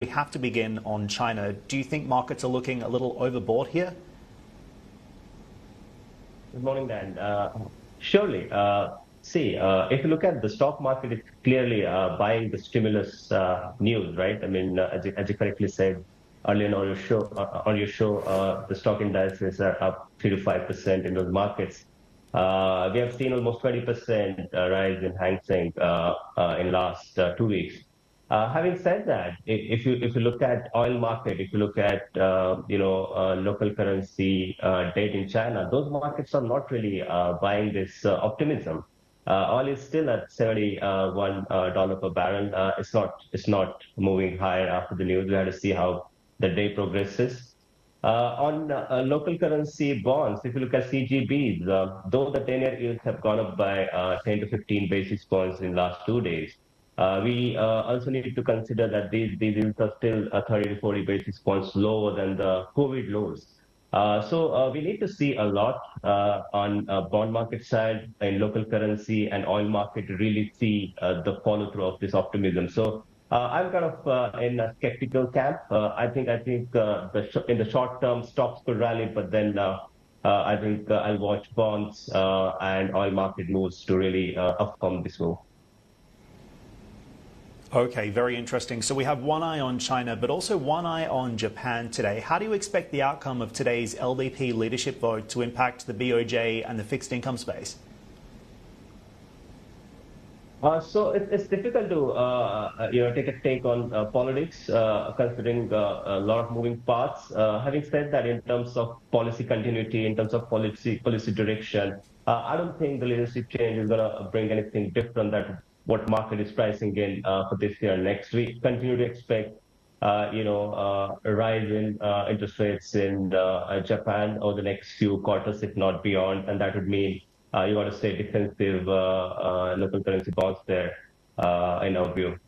We have to begin on China. Do you think markets are looking a little overbought here? Good morning, Dan. Surely. If you look at the stock market, it's clearly buying the stimulus news, right? I mean, as you correctly said earlier on your show, the stock indices are up 3 to 5% in those markets. We have seen almost 20% rise in Hang Seng in last 2 weeks. Having said that, if you look at oil market, if you look at local currency debt in China, those markets are not really buying this optimism. Oil is still at $71 per barrel. It's not moving higher after the news. We have to see how the day progresses. On local currency bonds, if you look at CGBs, though the 10-year yields have gone up by 10 to 15 basis points in the last 2 days, we also need to consider that these yields are still 30 to 40 basis points lower than the COVID lows. So we need to see a lot on bond market side in local currency and oil market to really see the follow through of this optimism. So I'm kind of in a skeptical camp. I think in the short term stocks could rally, but then I think I'll watch bonds and oil market moves to really upcome this move. Okay, very interesting. So we have one eye on China, but also one eye on Japan today. How do you expect the outcome of today's LDP leadership vote to impact the BOJ and the fixed income space? So it's difficult to take a take on politics, considering a lot of moving parts. Having said that, in terms of policy continuity, in terms of policy direction, I don't think the leadership change is going to bring anything different that what market is pricing in for this year and next. We continue to expect a rise in interest rates in Japan over the next few quarters, if not beyond, and that would mean you want to stay defensive local currency bonds there in our view.